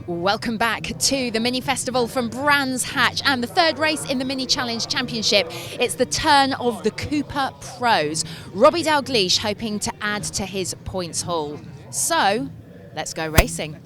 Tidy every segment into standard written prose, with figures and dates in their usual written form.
Welcome back to the Mini Festival from Brands Hatch and the third race in the Mini Challenge Championship. It's the turn of the Cooper Pros. Robbie Dalgleish hoping to add to his points haul. So, let's go racing.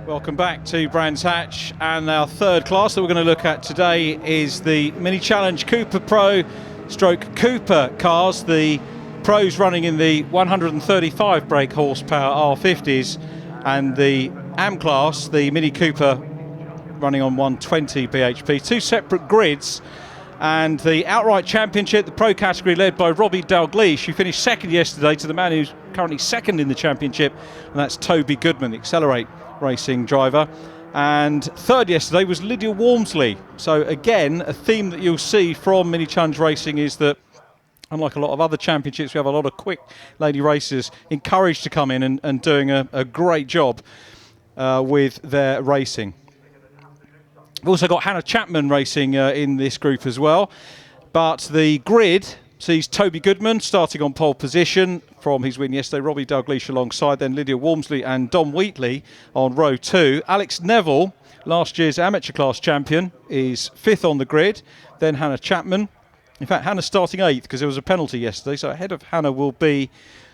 Welcome back to Brands Hatch, and our third class that we're going to look at today is the Mini Challenge Cooper Pro stroke Cooper cars. The pros running in the 135 brake horsepower R50s, and the AM class, the Mini Cooper, running on 120 bhp. Two separate grids, and the outright championship, the pro category, led by Robbie Dalgleish, who finished second yesterday to the man who's currently second in the championship, and that's Toby Goodman, the Accelerate Racing driver. And third yesterday was Lydia Walmsley. So again, a theme that you'll see from Mini Challenge Racing is that, unlike a lot of other championships, we have a lot of quick lady racers encouraged to come in and doing a great job with their racing. We've also got Hannah Chapman racing in this group as well. But the grid sees Toby Goodman starting on pole position from his win yesterday, Robbie Dalgleish alongside, then Lydia Walmsley and Dom Wheatley on row 2. Alex Neville, last year's amateur class champion, is 5th on the grid. Then Hannah Chapman. In fact, Hannah's starting 8th because there was a penalty yesterday, so ahead of Hannah will be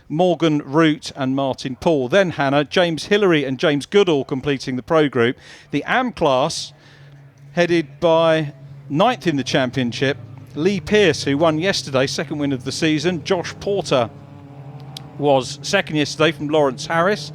Morgan Root and Martin Paul. Then Hannah, James Hillary and James Goodall completing the pro group. The AM class, headed by 9th in the championship, Lee Pearce, who won yesterday, second win of the season. Josh Porter was second yesterday from Lawrence Harris.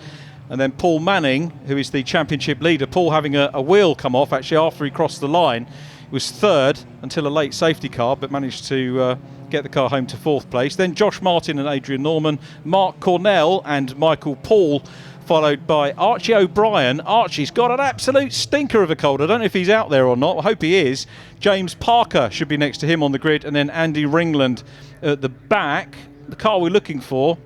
And then Paul Manning, who is the championship leader. Paul having a wheel come off actually after he crossed the line. He was third until a late safety car, but managed to get the car home to 4th place. Then Josh Martin and Adrian Norman, Mark Cornell and Michael Paul, followed by Archie O'Brien. Archie's got an absolute stinker of a cold. I don't know if he's out there or not. I hope he is. James Parker should be next to him on the grid. And then Andy Ringland at the back. The car we're looking for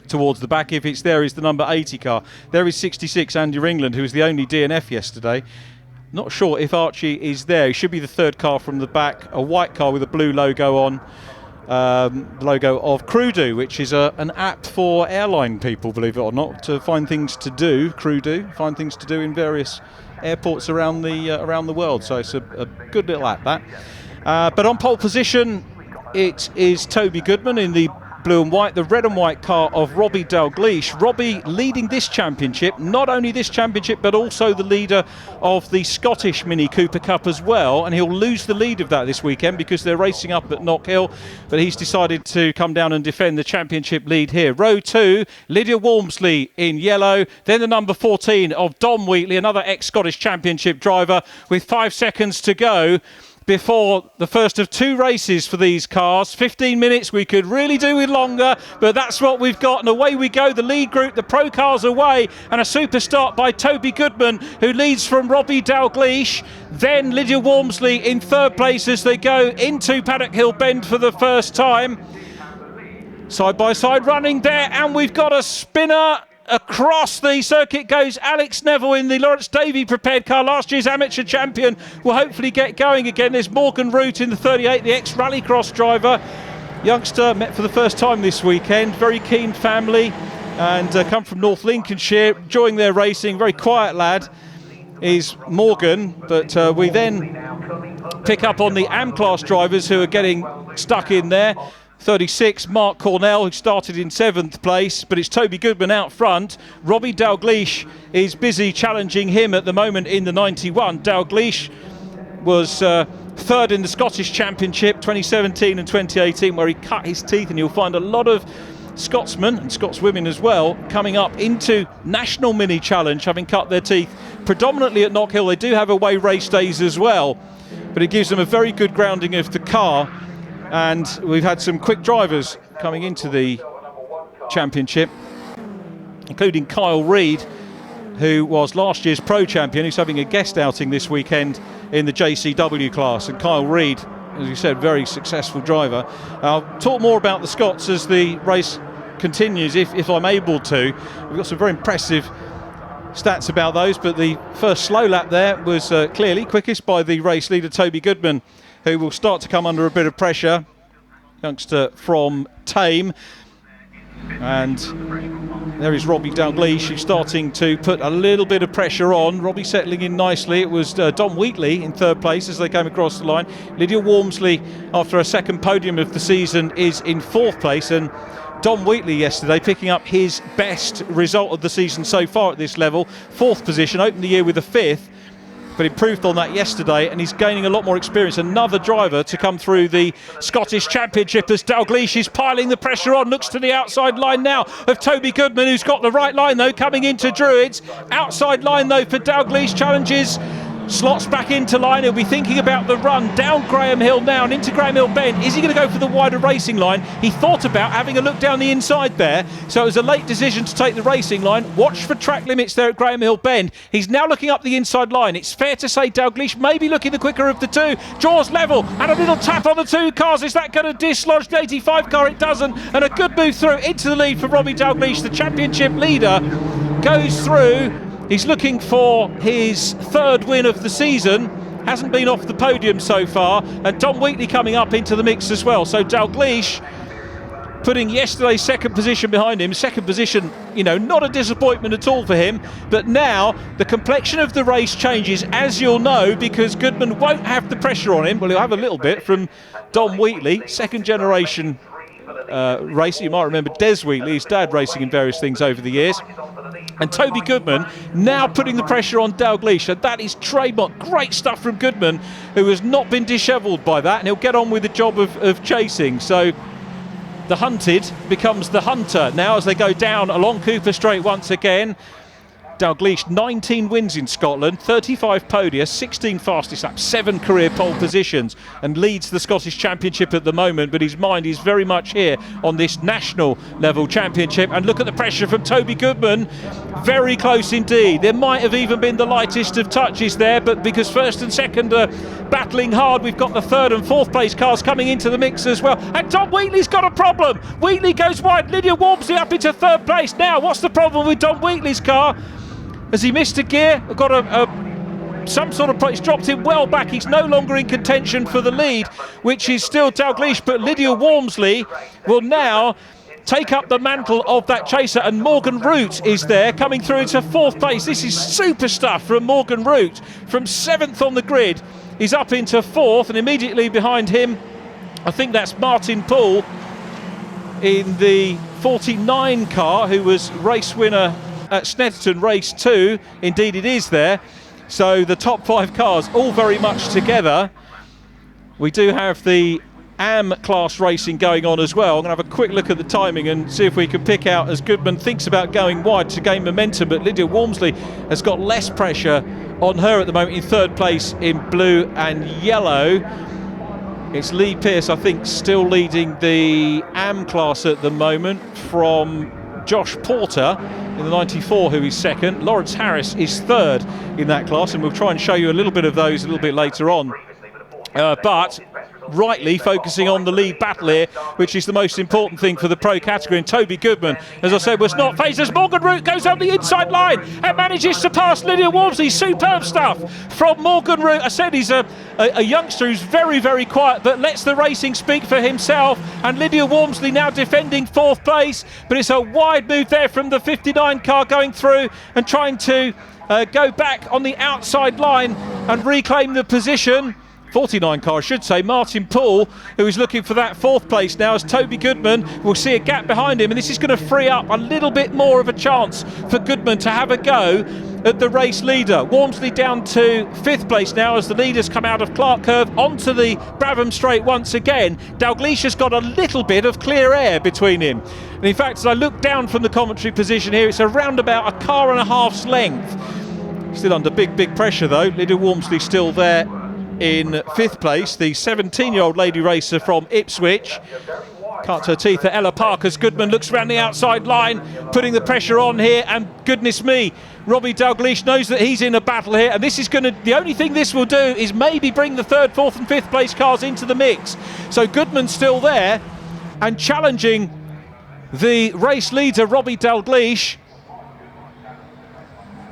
towards the back, if it's there, is the number 80 car. There is 66, Andy Ringland, who was the only DNF yesterday. Not sure if Archie is there. He should be the third car from the back. A white car with a blue logo on. Logo of Crudo, which is an app for airline people, believe it or not, to find things to do. Crudo, find things to do in various airports around the world. So it's a good little app, that. But on pole position, it is Toby Goodman in the blue and white, the red and white car of Robbie Dalgleish. Robbie leading this championship, not only this championship but also the leader of the Scottish Mini Cooper Cup as well, and he'll lose the lead of that this weekend because they're racing up at Knockhill, but he's decided to come down and defend the championship lead here. Row 2, Lydia Walmsley in yellow, then the number 14 of Dom Wheatley, another ex-Scottish championship driver, with 5 seconds to go before the first of 2 races for these cars. 15 minutes, we could really do with longer, but that's what we've got, and away we go. The lead group, the pro cars away, and a super start by Toby Goodman, who leads from Robbie Dalgleish. Then Lydia Walmsley in 3rd place as they go into Paddock Hill Bend for the first time. Side by side running there, and we've got a spinner. Across the circuit goes Alex Neville in the Lawrence Davey prepared car, last year's amateur champion, will hopefully get going again. There's Morgan Root in the 38, the ex-rallycross driver. Youngster met for the first time this weekend, very keen family, and come from North Lincolnshire, enjoying their racing. Very quiet lad is Morgan, but we then pick up on the AM class drivers who are getting stuck in there. 36, Mark Cornell, who started in 7th place, but it's Toby Goodman out front. Robbie Dalgleish is busy challenging him at the moment in the 91. Dalgleish was 3rd in the Scottish Championship 2017 and 2018, where he cut his teeth, and you'll find a lot of Scotsmen and Scotswomen as well coming up into National Mini Challenge, having cut their teeth predominantly at Knockhill. They do have away race days as well, but it gives them a very good grounding of the car. And we've had some quick drivers coming into the championship, including Kyle Reid, who was last year's pro champion. He's having a guest outing this weekend in the JCW class. And Kyle Reid, as you said, very successful driver. I'll talk more about the Scots as the race continues, if I'm able to. We've got some very impressive stats about those, but the first slow lap there was clearly quickest by the race leader, Toby Goodman, who will start to come under a bit of pressure. Youngster from Tame. And there is Robbie Dalgleish, who's starting to put a little bit of pressure on. Robbie settling in nicely. It was Dom Wheatley in third place as they came across the line. Lydia Walmsley, after a second podium of the season, is in fourth place. And Dom Wheatley yesterday picking up his best result of the season so far at this level. Fourth position, opened the year with a fifth, but improved on that yesterday, and he's gaining a lot more experience. Another driver to come through the Scottish Championship as Dalgleish is piling the pressure on. Looks to the outside line now of Toby Goodman, who's got the right line though, coming into Druids. Outside line though for Dalgleish, challenges, slots back into line. He'll be thinking about the run down Graham Hill now and into Graham Hill Bend. Is he going to go for the wider racing line? He thought about having a look down the inside there, so it was a late decision to take the racing line. Watch for track limits there at Graham Hill Bend. He's now looking up the inside line. It's fair to say Dalgleish may be looking the quicker of the two. Jaws level and a little tap on the two cars. Is that going to dislodge the 85 car? It doesn't, and a good move through into the lead for Robbie Dalgleish. The championship leader goes through. He's looking for his third win of the season. Hasn't been off the podium so far. And Dom Wheatley coming up into the mix as well. So Dalgleish putting yesterday's second position behind him. Second position, not a disappointment at all for him. But now the complexion of the race changes, as you'll know, because Goodman won't have the pressure on him. Well, he'll have a little bit from Dom Wheatley, second generation racer. You might remember Des Wheatley, his dad racing in various things over the years. And Toby Goodman now putting the pressure on Dalgleish, and that is trademark. Great stuff from Goodman, who has not been dishevelled by that, and he'll get on with the job of chasing. So the hunted becomes the hunter now as they go down along Cooper Straight once again. Dalgleish, 19 wins in Scotland, 35 podia, 16 fastest laps, 7 career pole positions, and leads the Scottish Championship at the moment, but his mind is very much here on this national level championship. And look at the pressure from Toby Goodman, very close indeed. There might have even been the lightest of touches there, but because first and second are battling hard, we've got the third and fourth place cars coming into the mix as well. And Dom Wheatley's got a problem. Wheatley goes wide, Lydia Walmsley up into third place. Now, what's the problem with Dom Wheatley's car? Has he missed a gear? Got some sort of... He's dropped him well back. He's no longer in contention for the lead, which is still Dalgleish, but Lydia Walmsley will now take up the mantle of that chaser, and Morgan Root is there coming through into fourth place. This is super stuff from Morgan Root. From 7th on the grid, he's up into 4th, and immediately behind him, I think that's Martin Poole in the 49 car, who was race winner at Snetterton Race 2. Indeed it is there. So the top 5 cars all very much together. We do have the AM class racing going on as well. I'm going to have a quick look at the timing and see if we can pick out, as Goodman thinks about going wide to gain momentum, but Lydia Walmsley has got less pressure on her at the moment in third place in blue and yellow. It's Lee Pearce, I think, still leading the AM class at the moment from Josh Porter in the 94, who is second. Lawrence Harris is third in that class, and we'll try and show you a little bit of those a little bit later on. But rightly focusing on the lead battle here, which is the most important thing for the pro category. And Toby Goodman, as I said, was not phased as Morgan Root goes up the inside line and manages to pass Lydia Walmsley. Superb stuff from Morgan Root. I said he's a youngster who's very, very quiet, but lets the racing speak for himself. And Lydia Walmsley now defending 4th place, but it's a wide move there from the 59 car going through and trying to go back on the outside line and reclaim the position. 49 car, I should say. Martin Poole, who is looking for that 4th place now, as Toby Goodman will see a gap behind him, and this is going to free up a little bit more of a chance for Goodman to have a go at the race leader. Walmsley down to 5th place now as the leaders come out of Clark Curve onto the Bravham Straight once again. Dalgleish has got a little bit of clear air between him, and in fact, as I look down from the commentary position here, it's around about a car and a half's length. Still under big pressure though. Lydia Walmsley still there in fifth place, the 17-year-old lady racer from Ipswich. Can't her teeth at Ella Parker's. Goodman looks around the outside line, putting the pressure on here, and goodness me, Robbie Dalgleish knows that he's in a battle here, and this is going to, the only thing this will do is maybe bring the third, fourth and fifth place cars into the mix. So Goodman's still there and challenging the race leader, Robbie Dalgleish.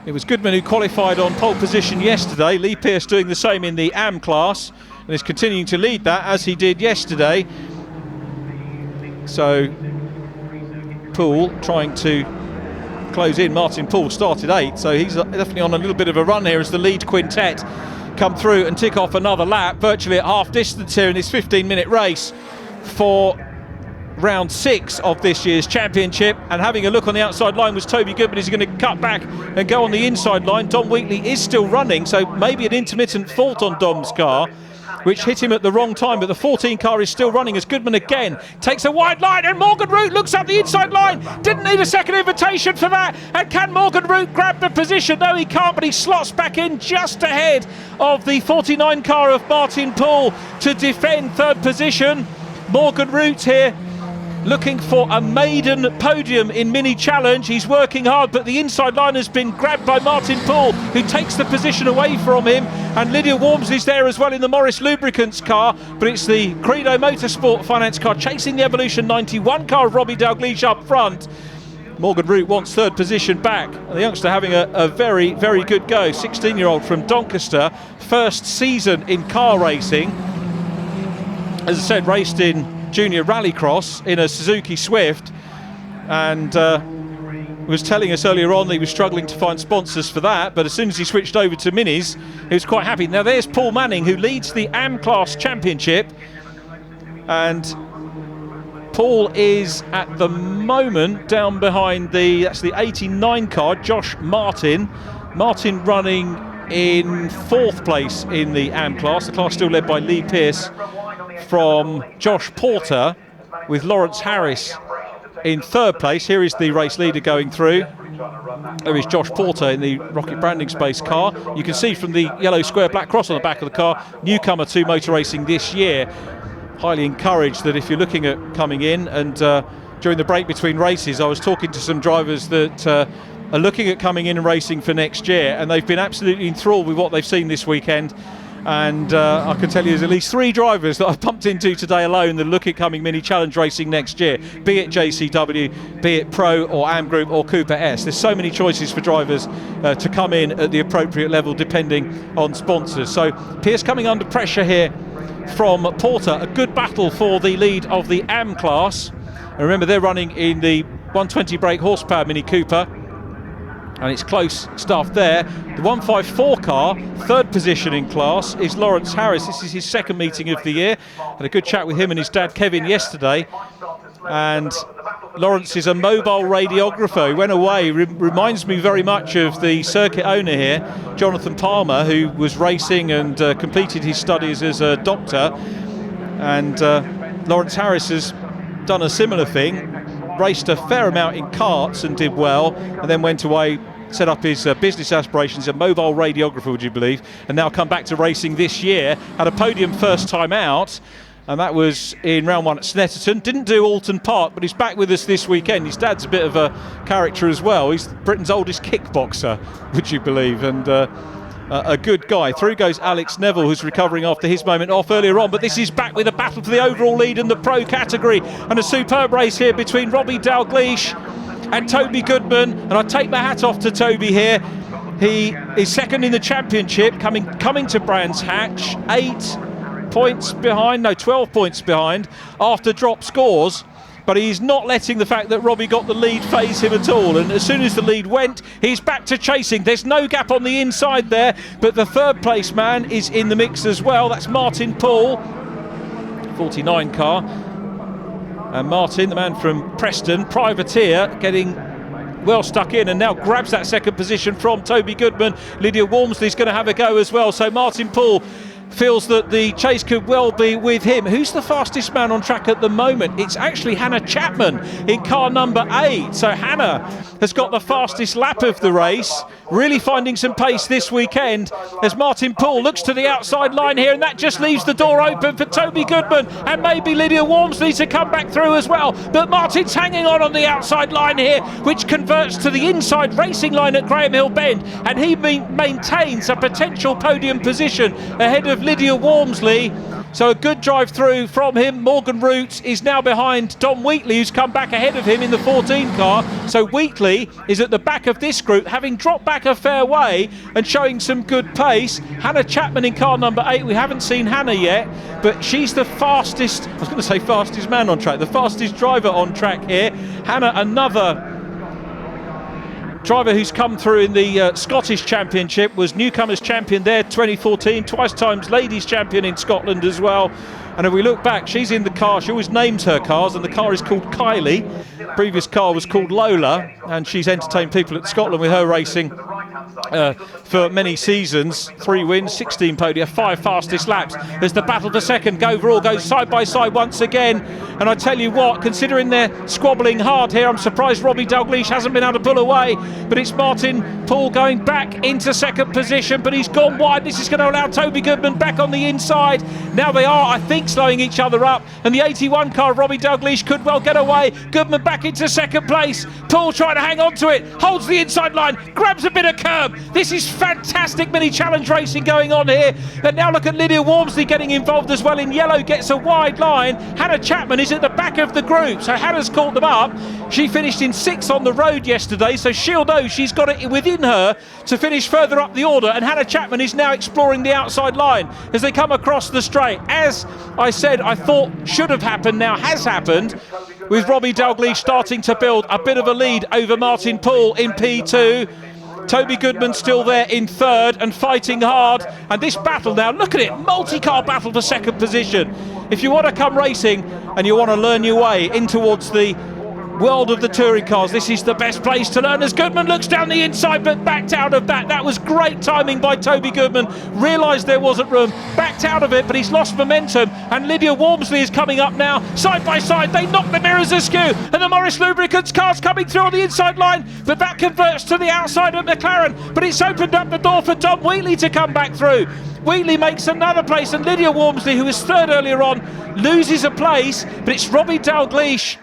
It was Goodman who qualified on pole position yesterday. Lee Pearce doing the same in the AM class and is continuing to lead that as he did yesterday. So Poole trying to close in. Martin Poole started 8th, so he's definitely on a little bit of a run here as the lead quintet come through and tick off another lap, virtually at half distance here in this 15-minute race for round 6 of this year's championship. And having a look on the outside line was Toby Goodman. He's going to cut back and go on the inside line. Dom Wheatley is still running, so maybe an intermittent fault on Dom's car, which hit him at the wrong time, but the 14 car is still running as Goodman again takes a wide line, and Morgan Root looks up the inside line. Didn't need a second invitation for that. And can Morgan Root grab the position? No, he can't, but he slots back in just ahead of the 49 car of Martin Poole to defend third position. Morgan Root here looking for a maiden podium in Mini Challenge. He's working hard, but the inside line has been grabbed by Martin Poole, who takes the position away from him. And Lydia Walmsley's there as well in the Morris Lubricants car, but it's the Credo Motorsport Finance car chasing the Evolution 91 car of Robbie Dalgleish up front. Morgan Root wants third position back. The youngster having a very, very good go. 16-year-old from Doncaster, first season in car racing. As I said, raced in Junior Rallycross in a Suzuki Swift, and was telling us earlier on that he was struggling to find sponsors for that, but as soon as he switched over to minis, he was quite happy. Now there's Paul Manning, who leads the AM Class Championship, and Paul is at the moment down behind that's the 89 car, Josh Martin. Martin running in 4th place in the AM class. The class still led by Lee Pearce from Josh Porter, with Lawrence Harris in 3rd place. Here is the race leader going through. There is Josh Porter in the Rocket Branding Space car. You can see from the yellow square black cross on the back of the car, newcomer to motor racing this year. Highly encouraged that if you're looking at coming in, and during the break between races I was talking to some drivers that are looking at coming in and racing for next year, and they've been absolutely enthralled with what they've seen this weekend. And I can tell you there's at least 3 drivers that I've bumped into today alone that look at coming Mini Challenge racing next year, be it JCW, be it Pro or AM Group or Cooper S. There's so many choices for drivers to come in at the appropriate level depending on sponsors. So Pearce coming under pressure here from Porter. A good battle for the lead of the AM class. And remember, they're running in the 120 brake horsepower Mini Cooper, and it's close stuff there. The 154 car, 3rd position in class, is Lawrence Harris. This is his 2nd meeting of the year. Had a good chat with him and his dad Kevin yesterday, and Lawrence is a mobile radiographer. He went away, reminds me very much of the circuit owner here, Jonathan Palmer, who was racing and completed his studies as a doctor. And Lawrence Harris has done a similar thing, raced a fair amount in karts and did well, and then went away, set up his business aspirations, a mobile radiographer, would you believe, and now come back to racing this year. Had a podium first time out, and that was in round 1 at Snetterton. Didn't do Alton Park, but he's back with us this weekend. His dad's a bit of a character as well. He's Britain's oldest kickboxer, would you believe, and a good guy. Through goes Alex Neville, who's recovering after his moment off earlier on, but this is back with a battle for the overall lead in the pro category, and a superb race here between Robbie Dalgleish and Toby Goodman. And I take my hat off to Toby here. He is 2nd in the championship, coming to Brands Hatch, 12 points behind after drop scores. But he's not letting the fact that Robbie got the lead faze him at all. And as soon as the lead went, he's back to chasing. There's no gap on the inside there, but the 3rd place man is in the mix as well. That's Martin Poole, 49 car. And Martin, the man from Preston, privateer, getting well stuck in and now grabs that 2nd position from Toby Goodman. Lydia Walmsley's going to have a go as well. So Martin Poole feels that the chase could well be with him. Who's the fastest man on track at the moment? It's actually Hannah Chapman in car number 8. So Hannah has got the fastest lap of the race, really finding some pace this weekend as Martin Poole looks to the outside line here, and that just leaves the door open for Toby Goodman and maybe Lydia Walmsley to come back through as well. But Martin's hanging on the outside line here, which converts to the inside racing line at Graham Hill Bend, and he maintains a potential podium position ahead of Lydia Walmsley. So a good drive through from him. Morgan Roots is now behind Dom Wheatley, who's come back ahead of him in the 14 car. So Wheatley is at the back of this group, having dropped back a fair way and showing some good pace. Hannah Chapman in car number 8. We haven't seen Hannah yet, but she's the fastest, I was going to say fastest man on track, the fastest driver on track here. Hannah, another driver who's come through in the Scottish Championship, was newcomers champion there 2014, twice times ladies champion in Scotland as well. And if we look back, she's in the car, she always names her cars, and the car is called Kylie. Previous car was called Lola, and she's entertained people at Scotland with her racing for many seasons. 3 wins, 16 podia, 5 fastest laps as the battle for second overall goes side by side once again. And I tell you what, considering they're squabbling hard here, I'm surprised Robbie Dalgleish hasn't been able to pull away. But it's Martin Poole going back into second position, but he's gone wide. This is going to allow Toby Goodman back on the inside. Now they are, I think, slowing each other up, and the 81 car of Robbie Dalgleish could well get away. Goodman back into second place. Poole trying to hang on to it, holds the inside line, grabs a bit of curb. This is fantastic mini challenge racing going on here. And now look at Lydia Walmsley getting involved as well in yellow, gets a wide line. Hannah Chapman is at the back of the group, so Hannah's caught them up. She finished in 6th on the road yesterday, so she'll know she's got it within her to finish further up the order. And Hannah Chapman is now exploring the outside line as they come across the straight. As I said, I thought should have happened, now has happened, with Robbie Dalgleish starting to build a bit of a lead over Martin Poole in P2. Toby Goodman still there in 3rd and fighting hard. And this battle now, look at it, multi-car battle for second position. If you want to come racing and you want to learn your way in towards the world of the touring cars, this is the best place to learn as Goodman looks down the inside but backed out of that. That was great timing by Toby Goodman, realised there wasn't room, backed out of it, but he's lost momentum. And Lydia Walmsley is coming up now, side by side. They knock the mirrors askew, and the Morris Lubricants car's coming through on the inside line, but that converts to the outside of McLaren. But it's opened up the door for Dom Wheatley to come back through. Wheatley makes another place, and Lydia Walmsley, who was 3rd earlier on, loses a place, but it's Robbie Dalgleish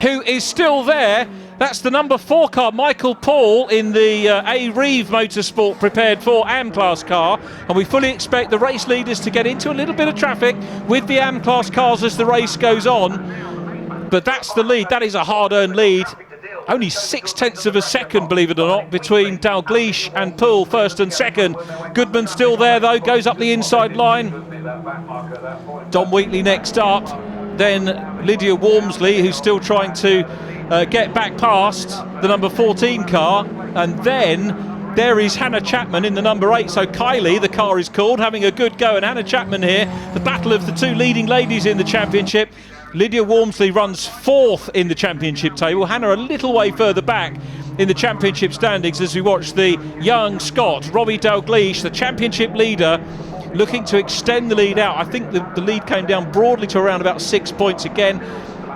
who is still there. That's the number 4 car, Michael Paul, in the A. Reeve Motorsport prepared for AM Class car. And we fully expect the race leaders to get into a little bit of traffic with the AM Class cars as the race goes on. But that's the lead. That is a hard-earned lead. Only 0.6 of a second, believe it or not, between Dalgleish and Poole, 1st and 2nd. Goodman still there, though, goes up the inside line. Dom Wheatley next up. Then Lydia Walmsley, who's still trying to get back past the number 14 car. And then there is Hannah Chapman in the number 8. So Kylie, the car is called, having a good go. And Hannah Chapman here, the battle of the 2 leading ladies in the championship. Lydia Walmsley runs 4th in the championship table. Hannah a little way further back in the championship standings as we watch the young Scot, Robbie Dalgleish, the championship leader, looking to extend the lead out. I think the lead came down broadly to around about 6 points again.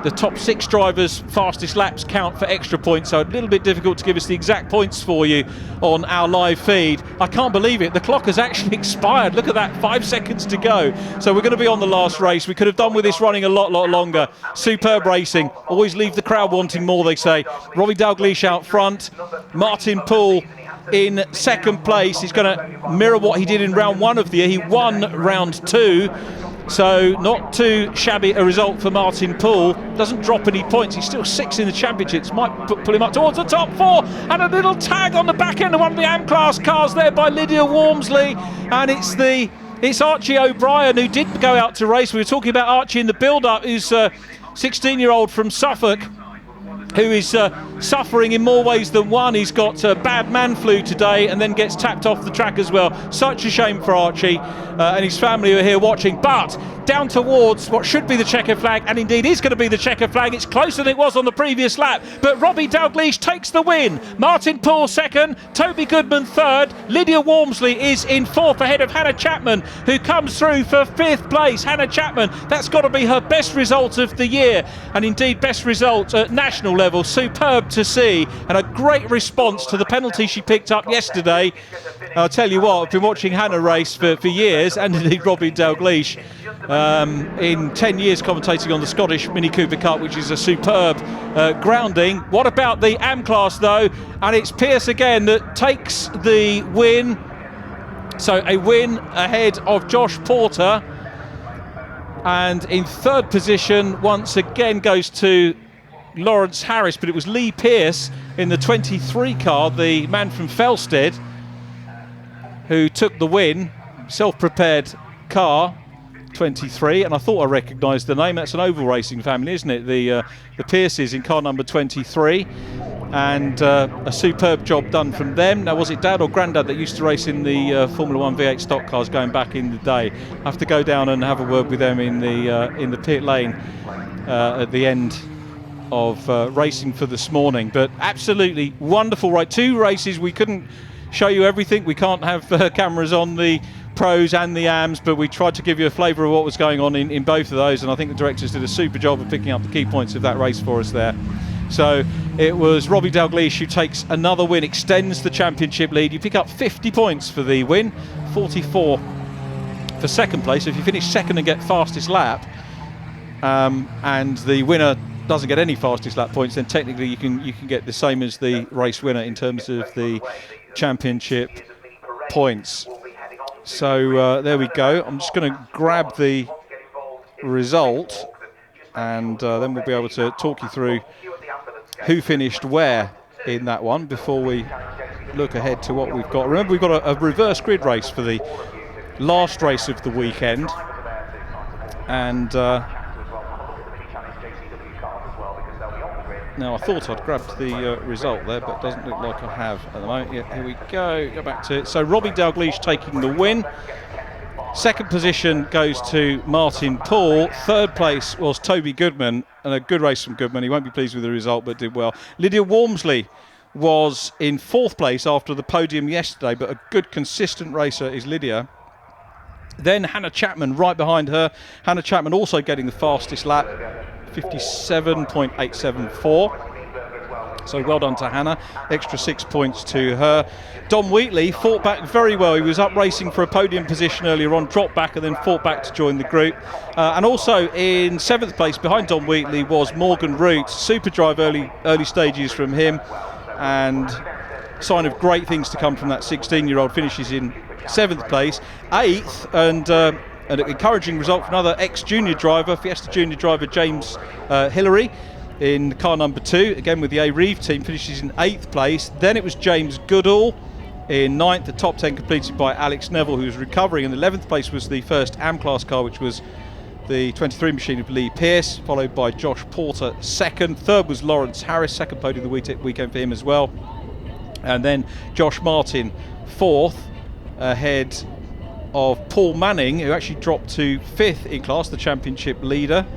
The top 6 drivers' fastest laps count for extra points, so a little bit difficult to give us the exact points for you on our live feed. I can't believe it, the clock has actually expired. Look at that, 5 seconds to go. So we're going to be on the last race. We could have done with this running a lot longer. Superb racing, always leave the crowd wanting more, they say. Robbie Dalgleish out front, Martin Poole in 2nd place. He's going to mirror what he did in round 1 of the year. He won round 2. So not too shabby a result for Martin Poole. Doesn't drop any points. He's still 6th in the championships. Might pull him up towards the top 4. And a little tag on the back end of one of the AM Class cars there by Lydia Walmsley. And it's Archie O'Brien who did go out to race. We were talking about Archie in the build-up, who's a 16-year-old from Suffolk, who is suffering in more ways than one. He's got bad man flu today and then gets tapped off the track as well. Such a shame for Archie and his family who are here watching. But down towards what should be the checkered flag, and indeed is going to be the checkered flag. It's closer than it was on the previous lap, but Robbie Dalgleish takes the win. Martin Poole second, Toby Goodman third, Lydia Walmsley is in fourth ahead of Hannah Chapman, who comes through for fifth place. Hannah Chapman, that's got to be her best result of the year, and indeed best result at national level. Superb to see, and a great response to the penalty she picked up yesterday. I'll tell you what, I've been watching Hannah race for years, and indeed Robbie Dalgleish, in 10 years commentating on the Scottish Mini Cooper Cup, which is a superb grounding. What about the AM class though? And it's Pearce again that takes the win. So a win ahead of Josh Porter, and in third position once again goes to Lawrence Harris, but it was Lee Pearce in the 23 car, the man from Felsted, who took the win. Self-prepared car, 23, and I thought I recognised the name. That's an oval racing family, isn't it? The Pearces in car number 23, and a superb job done from them. Now, was it Dad or Grandad that used to race in the Formula 1 V8 stock cars going back in the day? I have to go down and have a word with them in the pit lane at the end of racing for this morning. But absolutely wonderful, right? 2 races. We couldn't show you everything. We can't have cameras on the pros and the AMs, but we tried to give you a flavour of what was going on in both of those, and I think the directors did a super job of picking up the key points of that race for us there. So it was Robbie Dalgleish who takes another win, extends the championship lead. You pick up 50 points for the win, 44 for second place. So if you finish second and get fastest lap, and the winner doesn't get any fastest lap points, then technically you can get the same as the race winner in terms of the championship points. So there we go. I'm just going to grab the result, and then we'll be able to talk you through who finished where in that one before we look ahead to what we've got. Remember, we've got a reverse grid race for the last race of the weekend, and now I thought I'd grabbed the result there, but it doesn't look like I have at the moment. Yeah, here we go back to it. So Robbie Dalgleish taking the win. Second position goes to Martin Poole. Third place was Toby Goodman, and a good race from Goodman. He won't be pleased with the result, but did well. Lydia Walmsley was in fourth place after the podium yesterday, but a good consistent racer is Lydia. Then Hannah Chapman right behind her. Hannah Chapman also getting the fastest lap, 57.874. So well done to Hannah, extra 6 points to her. Dom Wheatley fought back very well. He was up racing for a podium position earlier on, dropped back and then fought back to join the group. And also in seventh place behind Dom Wheatley was Morgan Root. Super drive early stages from him, and sign of great things to come from that 16-year-old. Finishes in seventh place. Eighth, and an encouraging result for another ex-junior driver, Fiesta junior driver James Hillary, in car number 2, again with the A-Reeve team, finishes in 8th place. Then it was James Goodall in 9th, the top 10 completed by Alex Neville, who was recovering. In the 11th place was the first AM-class car, which was the 23 machine of Lee Pearce, followed by Josh Porter second. Third was Lawrence Harris, second podium of the weekend for him as well. And then Josh Martin fourth, ahead of Paul Manning, who actually dropped to 5th in class, the championship leader.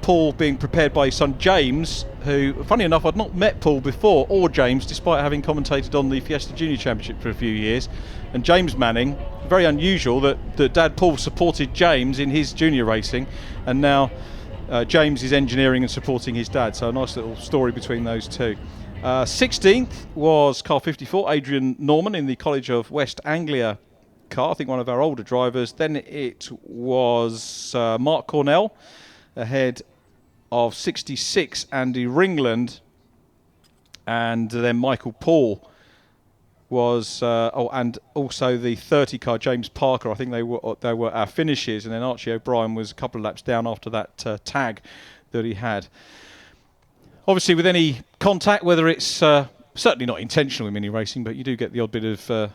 Paul being prepared by his son James, who, funny enough, I'd not met Paul before, or James, despite having commentated on the Fiesta Junior Championship for a few years. And James Manning, very unusual that Dad Paul supported James in his junior racing, and now James is engineering and supporting his dad, so a nice little story between those two. 16th was car 54, Adrian Norman in the College of West Anglia car, I think one of our older drivers. Then it was Mark Cornell, ahead of 66 Andy Ringland, and then Michael Paul was and also the 30 car James Parker. I think they were our finishes, and then Archie O'Brien was a couple of laps down after that tag that he had. Obviously, with any contact, whether it's certainly not intentional in mini racing, but you do get the odd bit of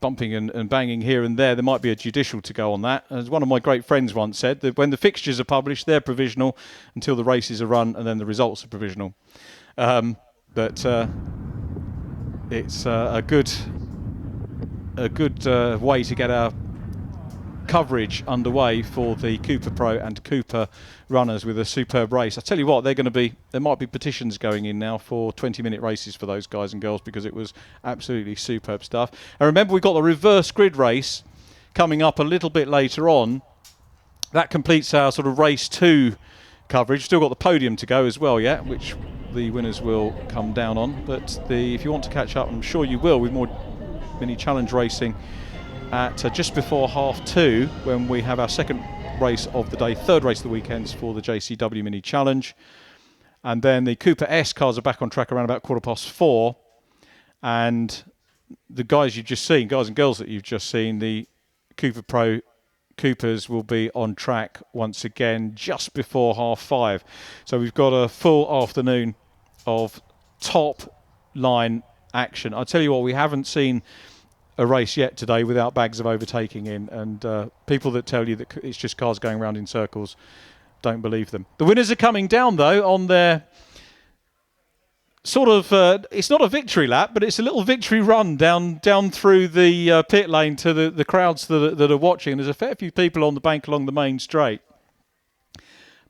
bumping and banging here and there might be a judicial to go on that. As one of my great friends once said, that when the fixtures are published, they're provisional until the races are run, and then the results are provisional. But it's a good way to get our coverage underway for the Cooper Pro and Cooper runners with a superb race. I tell you what, there might be petitions going in now for 20-minute races for those guys and girls, because it was absolutely superb stuff. And remember, we've got the reverse grid race coming up a little bit later on. That completes our sort of race 2 coverage. Still got the podium to go as well yet, which the winners will come down on. But if you want to catch up, I'm sure you will, with more mini challenge racing at just before 2:30, when we have our second race of the day, third race of the weekends for the JCW Mini Challenge. And then the Cooper S cars are back on track around about 4:15. And the guys you've just seen, guys and girls that you've just seen, the Cooper Pro Coopers will be on track once again just before 5:30. So we've got a full afternoon of top line action. I'll tell you what, we haven't seen a race yet today without bags of overtaking in, and people that tell you that it's just cars going around in circles, don't believe them. The winners are coming down though on their sort of, it's not a victory lap, but it's a little victory run down through the pit lane to the crowds that are watching. There's a fair few people on the bank along the main straight.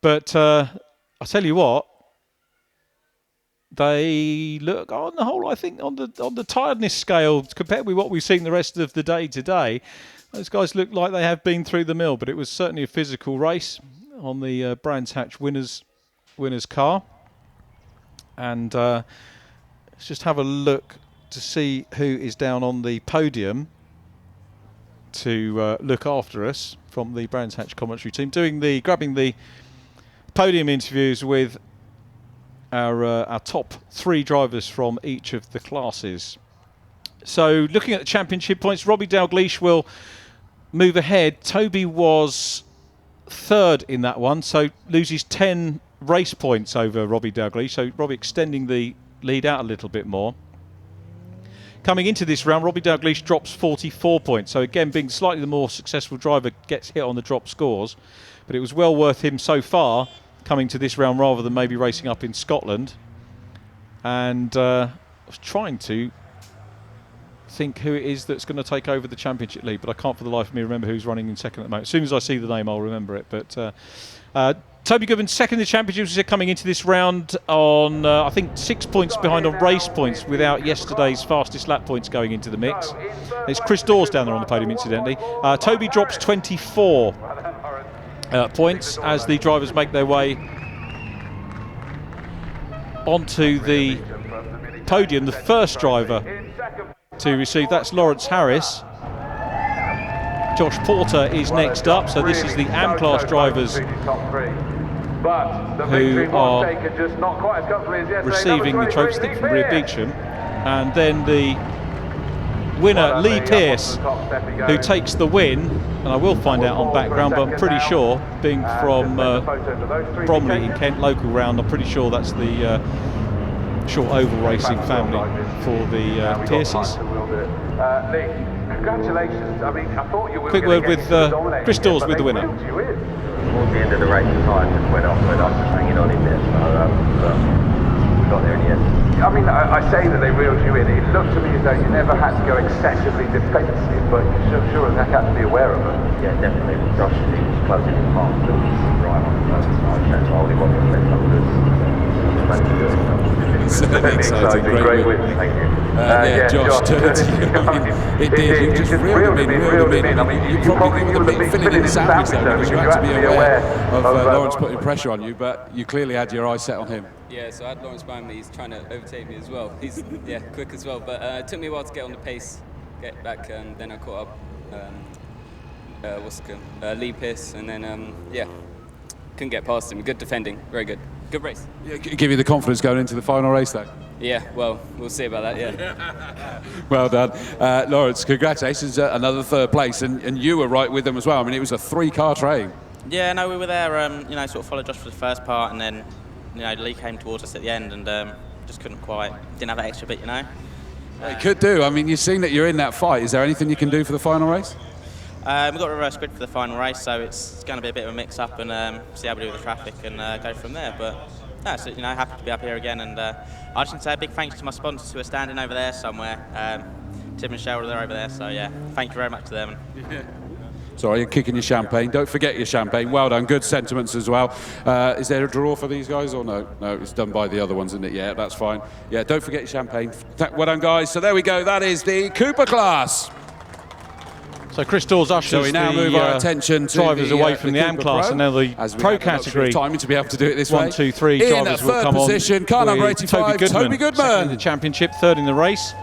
But I'll tell you what, they look, on the whole, I think on the tiredness scale, compared with what we've seen the rest of the day today, those guys look like they have been through the mill. But it was certainly a physical race on the Brands Hatch winners car. And let's just have a look to see who is down on the podium to look after us from the Brands Hatch commentary team, grabbing the podium interviews with our top 3 drivers from each of the classes. So looking at the championship points, Robbie Dalgleish will move ahead. Toby was 3rd in that one, so loses 10 race points over Robbie Dalgleish, so Robbie extending the lead out a little bit more. Coming into this round, Robbie Dalgleish drops 44 points, so again, being slightly the more successful driver, gets hit on the drop scores, but it was well worth him so far coming to this round rather than maybe racing up in Scotland. And I was trying to think who it is that's going to take over the championship lead, but I can't for the life of me remember who's running in second at the moment. As soon as I see the name, I'll remember it. But Toby Goodman, second in the championship, coming into this round on, I think, 6 points behind on race points without yesterday's fastest lap points going into the mix. It's Chris Dawes down there on the podium, incidentally. Toby drops 24 points as the drivers make their way onto the podium. The first driver to receive, that's Lawrence Harris. Josh Porter is next up, so this is the AM class drivers who are receiving the trophy stick from Rhea Beecham, and then the winner Lee Pearce, who takes the win, and I will find out on background, but I'm pretty sure, being from Bromley in Kent, local round, I'm pretty sure that's the short oval racing family for the Pearces. Congratulations. I mean, I thought you were quick word with Chris Dawes with the winner. Towards the end of the race, the tyre just went off, but I was just hanging on in there, so we got there in the end. I mean, I say that they reeled you in. It looked to me as though you never had to go excessively defensive, but you sure as heck had to be aware of it. Yeah, definitely. Josh, he was closing in half, but he was right on the first side, so I only wanted to let numbers. Certainly exciting, great win. Thank you. Yeah, Josh, turned to you. I mean, it did. You just reeled him in. I mean, you probably would have been filling in the sandwich there because you had to be aware of Lawrence putting pressure on you, but you clearly had your eyes set on him. Yeah, so I had Lawrence behind me. He's trying to overtake me as well. He's quick as well, but it took me a while to get on the pace, get back, and then I caught up Lee Pearce, and then couldn't get past him. Good defending, very good. Good race. Yeah, give you the confidence going into the final race, though. Yeah, well, we'll see about that, yeah. Well done. Lawrence, congratulations, another third place, and you were right with them as well. I mean, it was a 3-car train. Yeah, no, we were there, sort of followed Josh for the first part, and then, Lee came towards us at the end, and just didn't have that extra bit, It could do. I mean, you've seen that you're in that fight. Is there anything you can do for the final race? We've got a reverse grid for the final race, so it's going to be a bit of a mix-up and see how we do with the traffic and go from there. But so, happy to be up here again, and I just want to say a big thanks to my sponsors who are standing over there somewhere. Tim and Cheryl, they're over there, so yeah, thank you very much to them. Sorry, you're kicking your champagne. Don't forget your champagne. Well done. Good sentiments as well. Is there a draw for these guys or no? No, it's done by the other ones, isn't it? Yeah, that's fine. Yeah, don't forget your champagne. Well done, guys. So there we go. That is the Cooper class. So Chris Dawes ushers so we now move our attention to drivers away from the AM Cooper class, Pro. and now the As we Pro have the luxury category. of timing to be able to do it this way. 1, 2, 3 drivers in will come on. position, car number 85, Toby Goodman. Second in the championship, third in the race.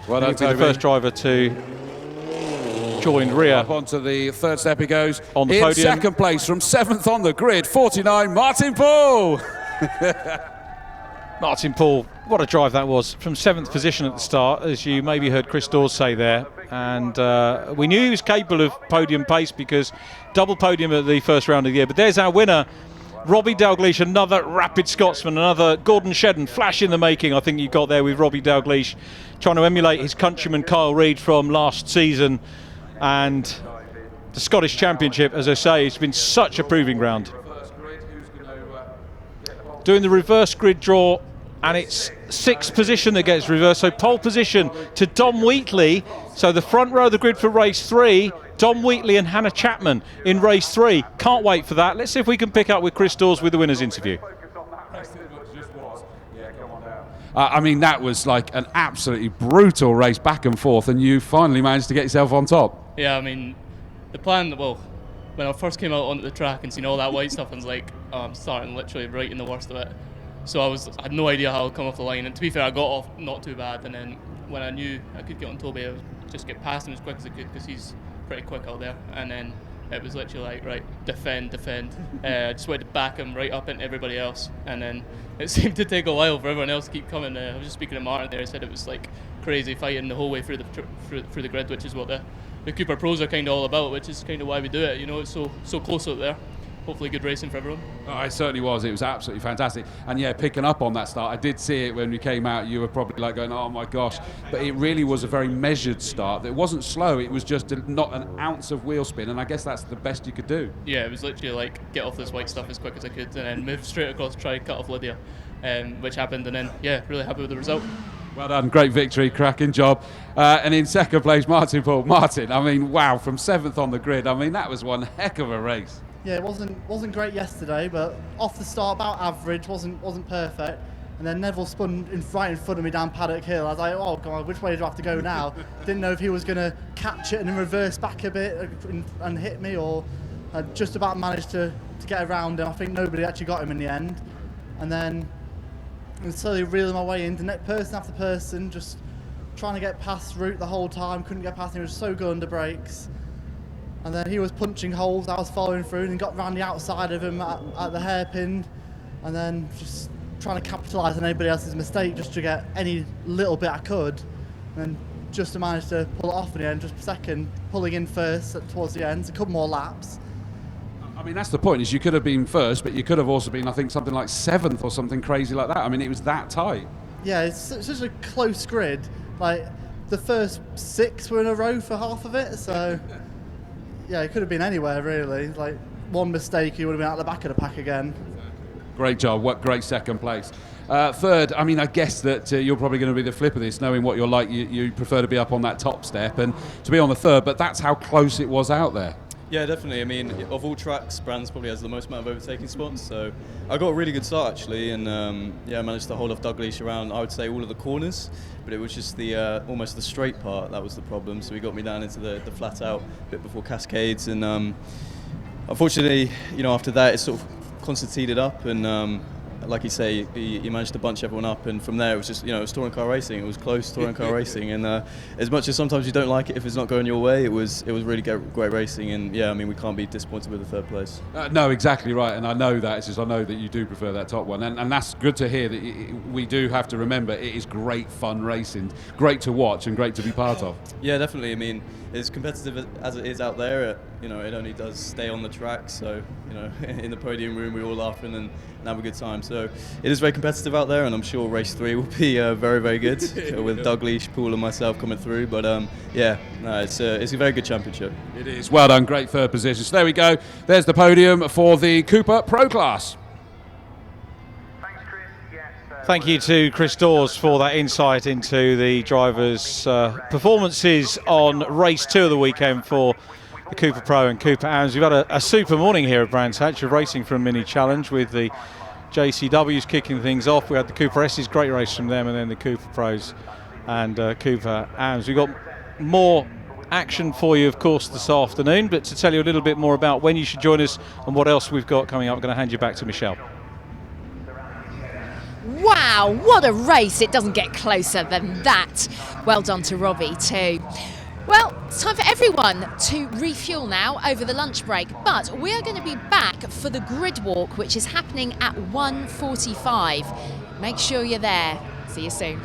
Well done, He'll be the first driver to join Ria. Up onto the third step he goes. On the in podium. second place from 7th on the grid, 49, Martin Paul. Martin Paul, what a drive that was, from 7th position at the start, as you maybe heard Chris Dawes say there. And we knew he was capable of podium pace because double podium at the first round of the year. But there's our winner, Robbie Dalgleish, another rapid Scotsman, another Gordon Shedden, flash in the making. I think you got there with Robbie Dalgleish, trying to emulate his countryman Kyle Reid from last season. And the Scottish Championship, as I say, it's been such a proving ground. Doing the reverse grid draw, and it's 6th position that gets reversed. So pole position to Dom Wheatley. So the front row of the grid for race 3, Dom Wheatley and Hannah Chapman in race 3. Can't wait for that. Let's see if we can pick up with Chris Dawes with the winner's interview. I mean, that was like an absolutely brutal race back and forth, and you finally managed to get yourself on top. Yeah, I mean, the plan, well, when I first came out onto the track and seen all that white stuff, I was like, oh, I'm starting literally right in the worst of it. So I had no idea how I'd come off the line, and to be fair, I got off not too bad, and then when I knew I could get on Toby, I would just get past him as quick as I could because he's pretty quick out there, and then it was literally like, right, defend. I just wanted to back him right up into everybody else, and then it seemed to take a while for everyone else to keep coming. I was just speaking to Martin there, he said it was like crazy fighting the whole way through the grid, which is what the Cooper Pros are kind of all about, which is kind of why we do it. You know, it's so close out there. Hopefully good racing for everyone. Oh, it certainly was. It was absolutely fantastic. And yeah, picking up on that start, I did see it when we came out. You were probably like going, oh my gosh. But it really was a very measured start. It wasn't slow. It was just not an ounce of wheel spin. And I guess that's the best you could do. Yeah, it was literally like get off this white stuff as quick as I could and then move straight across, try to cut off Lydia, which happened. And then, yeah, really happy with the result. Well done, great victory, cracking job. And in second place, Martin Paul. Martin, I mean, wow, from 7th on the grid. I mean, that was one heck of a race. Yeah, it wasn't great yesterday, but off the start about average, wasn't perfect. And then Neville spun right in front of me down Paddock Hill. I was like, oh god, which way do I have to go now? Didn't know if he was going to catch it and then reverse back a bit and hit me, or I just about managed to get around him. I think nobody actually got him in the end. And then I was slowly reeling my way in, the next person after person, just trying to get past Root the whole time. Couldn't get past him, he was so good under brakes. And then he was punching holes, I was following through and got round the outside of him at the hairpin, and then just trying to capitalise on anybody else's mistake just to get any little bit I could, and just to manage to pull it off in the end, just second, pulling in first towards the end, a couple more laps. I mean, that's the point, is you could have been first, but you could have also been, I think, something like 7th or something crazy like that. I mean, it was that tight. Yeah, it's such a close grid. Like, the first 6 were in a row for half of it, so... Yeah, it could have been anywhere really. Like one mistake, he would have been out the back of the pack again. Great job, what great second place. Third, I mean, I guess that you're probably going to be the flip of this, knowing what you're like. You prefer to be up on that top step and to be on the third, but that's how close it was out there. Yeah, definitely. I mean, of all tracks, Brands probably has the most amount of overtaking spots. So I got a really good start actually, and I managed to hold off Dalgleish around, I would say, all of the corners. But it was just the almost the straight part that was the problem. So he got me down into the flat out bit before Cascades, and unfortunately, after that it sort of concertinaed up, and like you say, he managed to bunch everyone up, and from there it was just, it was touring car racing. It was close touring car racing, and as much as sometimes you don't like it if it's not going your way, it was really great racing, and yeah, I mean, we can't be disappointed with the third place. No, exactly right, and I know that. It's just I know that you do prefer that top one, and that's good to hear. That we do have to remember it is great fun racing, great to watch, and great to be part of. Yeah, definitely. I mean, as competitive as it is out there, it only does stay on the track. So in the podium room, we're all laughing and have a good time. So it is very competitive out there, and I'm sure race 3 will be very, very good with Dalgleish, Poole, and myself coming through. But it's a very good championship. It is. Well done, great third position. So there we go. There's the podium for the Cooper Pro class. Thank you to Chris Dawes for that insight into the drivers' performances on race 2 of the weekend for the Cooper Pro and Cooper AMS. We've had a super morning here at Brands Hatch of racing for a mini challenge with the JCWs kicking things off. We had the Cooper S's, great race from them, and then the Cooper Pros and Cooper AMS. We've got more action for you, of course, this afternoon, but to tell you a little bit more about when you should join us and what else we've got coming up, I'm going to hand you back to Michelle. Wow, what a race. It doesn't get closer than that. Well done to Robbie too. Well, it's time for everyone to refuel now over the lunch break, but we're going to be back for the grid walk, which is happening at 1:45. Make sure you're there. See you soon.